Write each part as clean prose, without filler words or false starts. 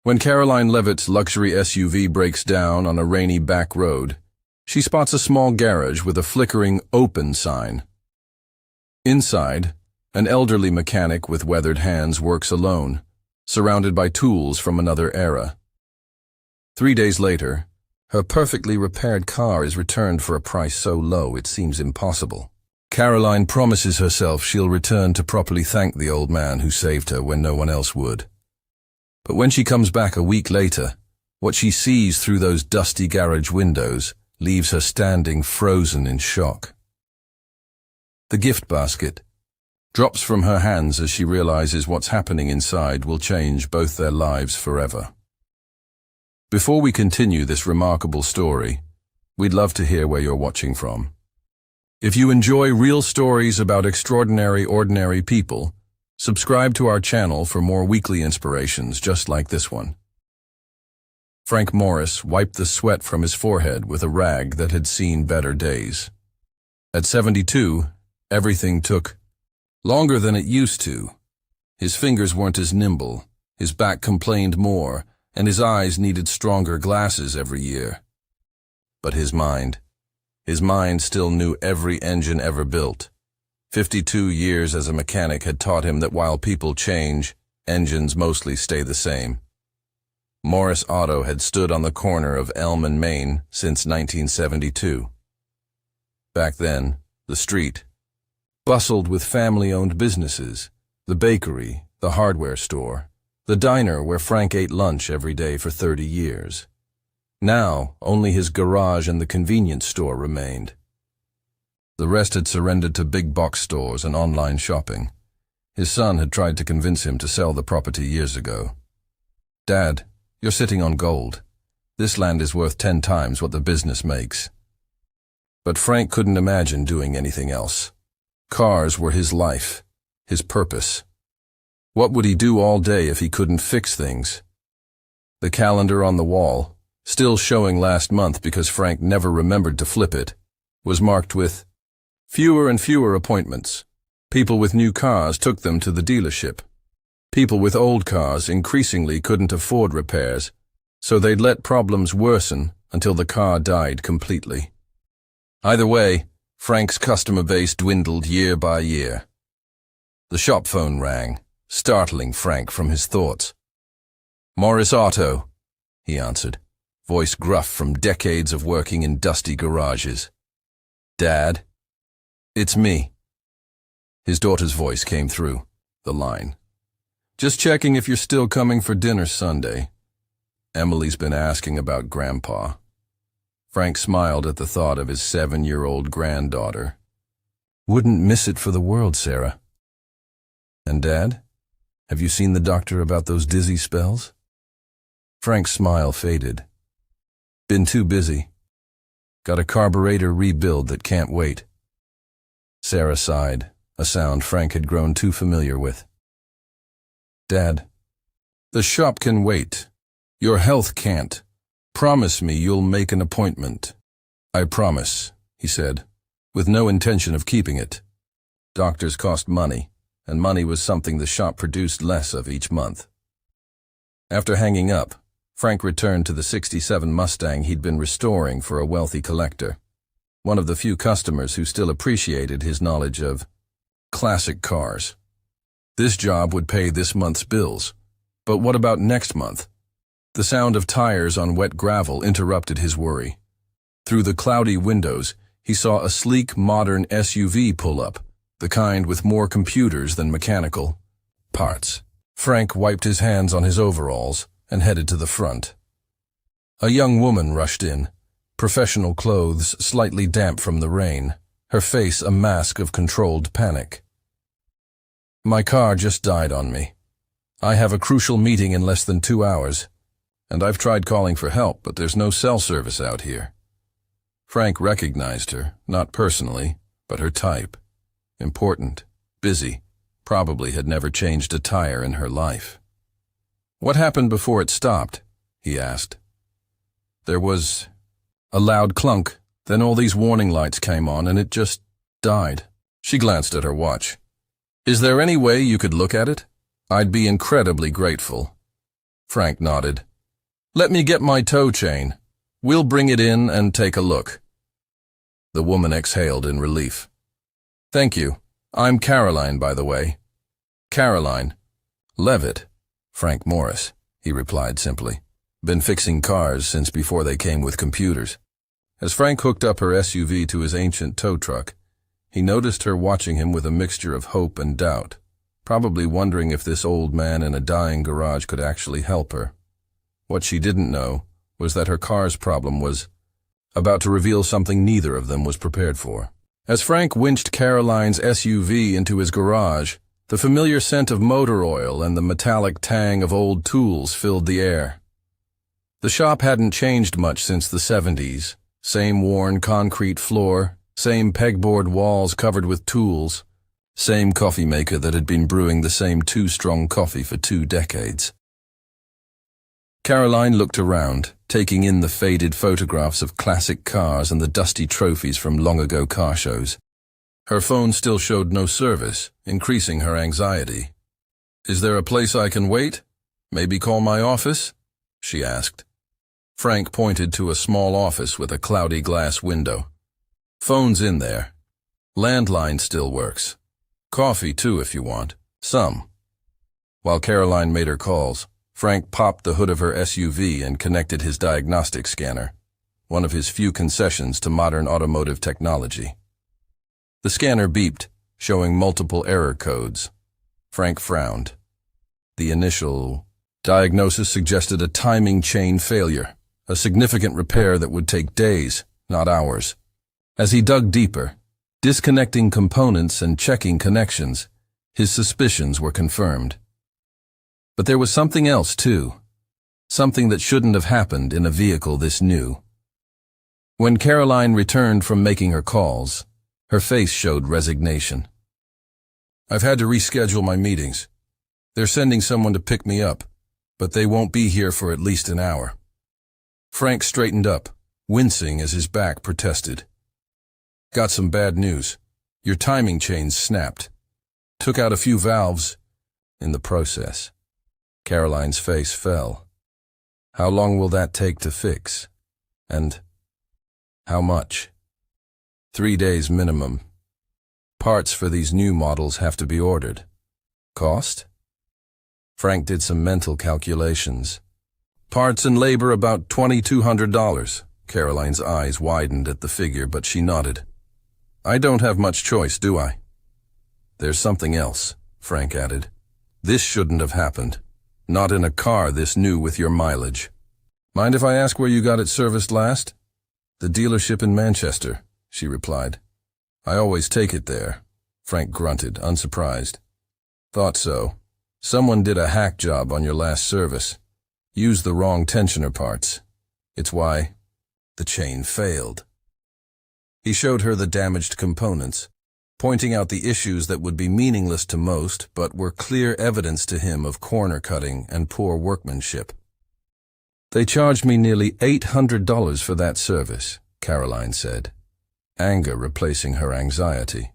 When Karoline Leavitt's luxury SUV breaks down on a rainy back road, she spots a small garage with a flickering "open" sign. Inside, an elderly mechanic with weathered hands works alone, surrounded by tools from another era. 3 days later, her perfectly repaired car is returned for a price so low it seems impossible. Karoline promises herself she'll return to properly thank the old man who saved her when no one else would. But when she comes back a week later, what she sees through those dusty garage windows leaves her standing frozen in shock. The gift basket drops from her hands as she realizes what's happening inside will change both their lives forever. Before we continue this remarkable story, we'd love to hear where you're watching from. If you enjoy real stories about extraordinary, ordinary people, subscribe to our channel for more weekly inspirations just like this one. Frank Morris wiped the sweat from his forehead with a rag that had seen better days. At 72, everything took longer than it used to. His fingers weren't as nimble, his back complained more, and his eyes needed stronger glasses every year. But his mind still knew every engine ever built. 52 years as a mechanic had taught him that while people change, engines mostly stay the same. Morris Auto had stood on the corner of Elm and Main since 1972. Back then, the street bustled with family-owned businesses, the bakery, the hardware store, the diner where Frank ate lunch every day for 30 years. Now, only his garage and the convenience store remained. The rest had surrendered to big box stores and online shopping. His son had tried to convince him to sell the property years ago. "Dad, you're sitting on gold. This land is worth 10 times what the business makes." But Frank couldn't imagine doing anything else. Cars were his life, his purpose. What would he do all day if he couldn't fix things? The calendar on the wall, still showing last month because Frank never remembered to flip it, was marked with fewer and fewer appointments. People with new cars took them to the dealership. People with old cars increasingly couldn't afford repairs, so they'd let problems worsen until the car died completely. Either way, Frank's customer base dwindled year by year. The shop phone rang, startling Frank from his thoughts. "Morris Auto," he answered, voice gruff from decades of working in dusty garages. "Dad?" "It's me." His daughter's voice came through the line. "Just checking if you're still coming for dinner Sunday. Emily's been asking about Grandpa." Frank smiled at the thought of his 7-year-old granddaughter. "Wouldn't miss it for the world, Sarah." "And Dad? Have you seen the doctor about those dizzy spells?" Frank's smile faded. "Been too busy. Got a carburetor rebuild that can't wait." Sarah sighed, a sound Frank had grown too familiar with. "Dad, the shop can wait. Your health can't. Promise me you'll make an appointment." "I promise," he said, with no intention of keeping it. Doctors cost money, and money was something the shop produced less of each month. After hanging up, Frank returned to the '67 Mustang he'd been restoring for a wealthy collector, one of the few customers who still appreciated his knowledge of classic cars. This job would pay this month's bills, but what about next month? The sound of tires on wet gravel interrupted his worry. Through the cloudy windows, he saw a sleek, modern SUV pull up, the kind with more computers than mechanical parts. Frank wiped his hands on his overalls and headed to the front. A young woman rushed in, professional clothes slightly damp from the rain, her face a mask of controlled panic. "My car just died on me. I have a crucial meeting in less than 2 hours. And I've tried calling for help, but there's no cell service out here." Frank recognized her, not personally, but her type. Important, busy, probably had never changed a tire in her life. "What happened before it stopped?" he asked. "There was a loud clunk, then all these warning lights came on and it just died." She glanced at her watch. "Is there any way you could look at it? I'd be incredibly grateful." Frank nodded. Let me get my tow chain. We'll bring it in and take a look. The woman exhaled in relief. Thank you. I'm Karoline, by the way. Karoline Leavitt. Frank Morris, he replied simply. Been fixing cars since before they came with computers. As Frank hooked up her SUV to his ancient tow truck, he noticed her watching him with a mixture of hope and doubt, probably wondering if this old man in a dying garage could actually help her. What she didn't know was that her car's problem was about to reveal something neither of them was prepared for. As Frank winched Karoline's SUV into his garage, the familiar scent of motor oil and the metallic tang of old tools filled the air. The shop hadn't changed much since the 70s. Same worn concrete floor, same pegboard walls covered with tools, same coffee maker that had been brewing the same two-strong coffee for 2 decades. Karoline looked around, taking in the faded photographs of classic cars and the dusty trophies from long-ago car shows. Her phone still showed no service, increasing her anxiety. Is there a place I can wait? Maybe call my office? She asked. Frank pointed to a small office with a cloudy glass window. Phone's in there. Landline still works. Coffee, too, if you want. Some. While Karoline made her calls, Frank popped the hood of her SUV and connected his diagnostic scanner, one of his few concessions to modern automotive technology. The scanner beeped, showing multiple error codes. Frank frowned. The initial diagnosis suggested a timing chain failure, a significant repair that would take days, not hours. As he dug deeper, disconnecting components and checking connections, his suspicions were confirmed. But there was something else, too. Something that shouldn't have happened in a vehicle this new. When Karoline returned from making her calls, her face showed resignation. I've had to reschedule my meetings. They're sending someone to pick me up, but they won't be here for at least an hour. Frank straightened up, wincing as his back protested. Got some bad news. Your timing chains snapped. Took out a few valves in the process. Karoline's face fell. How long will that take to fix? And how much? 3 days minimum. Parts for these new models have to be ordered. Cost? Frank did some mental calculations. Parts and labor about $2,200. Karoline's eyes widened at the figure, but she nodded. I don't have much choice, do I? There's something else, Frank added. This shouldn't have happened. Not in a car this new with your mileage. Mind if I ask where you got it serviced last? The dealership in Manchester, she replied. I always take it there. Frank grunted, unsurprised. Thought so. Someone did a hack job on your last service. Used the wrong tensioner parts. It's why the chain failed. He showed her the damaged components, pointing out the issues that would be meaningless to most but were clear evidence to him of corner cutting and poor workmanship. They charged me nearly $800 for that service, Karoline said, anger replacing her anxiety.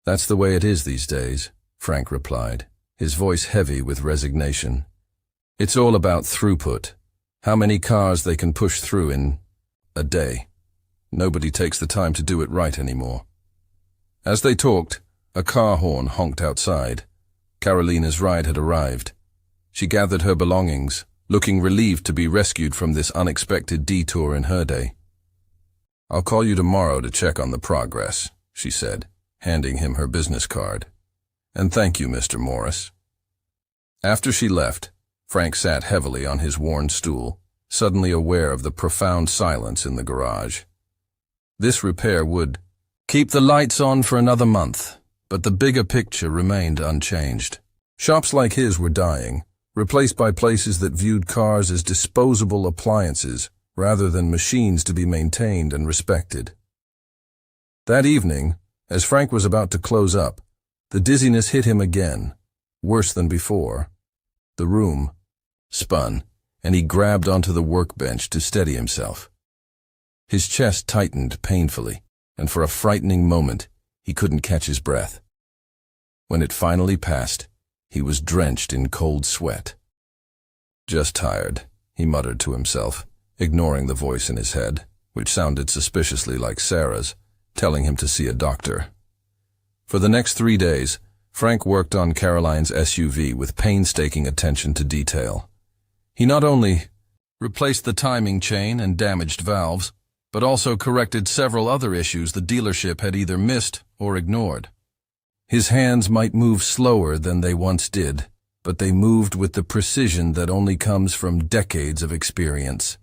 That's the way it is these days, Frank replied, his voice heavy with resignation. It's all about throughput, how many cars they can push through in a day. Nobody takes the time to do it right anymore. As they talked, a car horn honked outside. Karolina's ride had arrived. She gathered her belongings, looking relieved to be rescued from this unexpected detour in her day. I'll call you tomorrow to check on the progress, she said, handing him her business card. And thank you, Mr. Morris. After she left, Frank sat heavily on his worn stool, suddenly aware of the profound silence in the garage. This repair would keep the lights on for another month, but the bigger picture remained unchanged. Shops like his were dying, replaced by places that viewed cars as disposable appliances rather than machines to be maintained and respected. That evening, as Frank was about to close up, the dizziness hit him again, worse than before. The room spun, and he grabbed onto the workbench to steady himself. His chest tightened painfully, and for a frightening moment, he couldn't catch his breath. When it finally passed, he was drenched in cold sweat. Just tired, he muttered to himself, ignoring the voice in his head, which sounded suspiciously like Sarah's, telling him to see a doctor. For the next 3 days, Frank worked on Karoline's SUV with painstaking attention to detail. He not only replaced the timing chain and damaged valves, but also corrected several other issues the dealership had either missed or ignored. His hands might move slower than they once did, but they moved with the precision that only comes from decades of experience.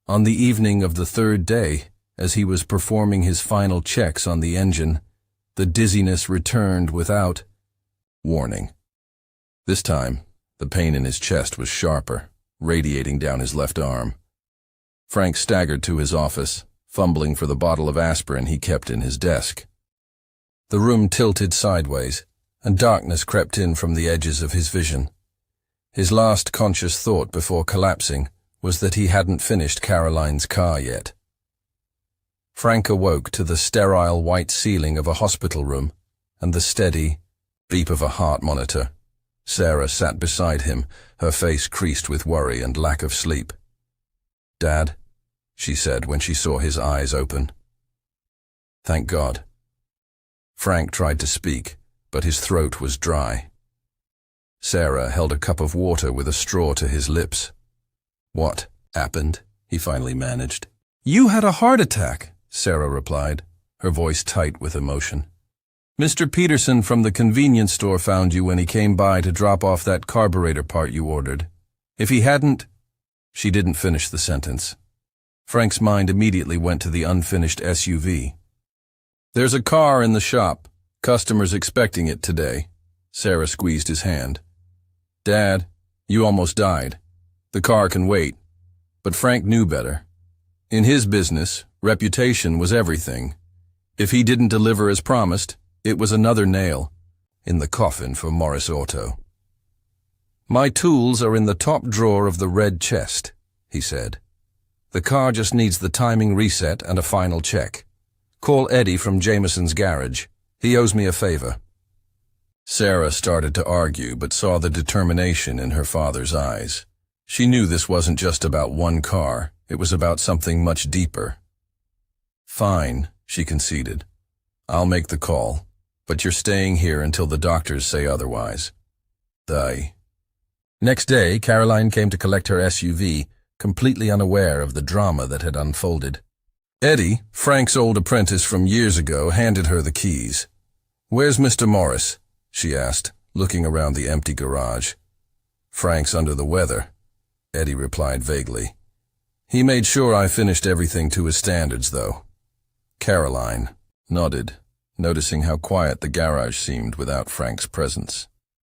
On the evening of the 3rd day, as he was performing his final checks on the engine, the dizziness returned without warning. This time, the pain in his chest was sharper, radiating down his left arm. Frank staggered to his office, fumbling for the bottle of aspirin he kept in his desk. The room tilted sideways, and darkness crept in from the edges of his vision. His last conscious thought before collapsing was that he hadn't finished Karoline's car yet. Frank awoke to the sterile white ceiling of a hospital room and the steady beep of a heart monitor. Sarah sat beside him, her face creased with worry and lack of sleep. "Dad," she said when she saw his eyes open. "Thank God." Frank tried to speak, but his throat was dry. Sarah held a cup of water with a straw to his lips. "What happened?" he finally managed. "You had a heart attack," Sarah replied, her voice tight with emotion. "Mr. Peterson from the convenience store found you when he came by to drop off that carburetor part you ordered. If he hadn't—" She didn't finish the sentence. Frank's mind immediately went to the unfinished SUV. "There's a car in the shop. Customers expecting it today." Sarah squeezed his hand. "Dad, you almost died. The car can wait." But Frank knew better. In his business, reputation was everything. If he didn't deliver as promised, it was another nail in the coffin for Morris Auto. "My tools are in the top drawer of the red chest," he said. "The car just needs the timing reset and a final check. Call Eddie from Jameson's garage. He owes me a favor." Sarah started to argue, but saw the determination in her father's eyes. She knew this wasn't just about one car, it was about something much deeper. "Fine," she conceded. "I'll make the call, but you're staying here until the doctors say otherwise." Next day, Karoline came to collect her SUV, completely unaware of the drama that had unfolded. Eddie, Frank's old apprentice from years ago, handed her the keys. "Where's Mr. Morris?" she asked, looking around the empty garage. "Frank's under the weather," Eddie replied vaguely. "He made sure I finished everything to his standards, though." Karoline nodded, noticing how quiet the garage seemed without Frank's presence.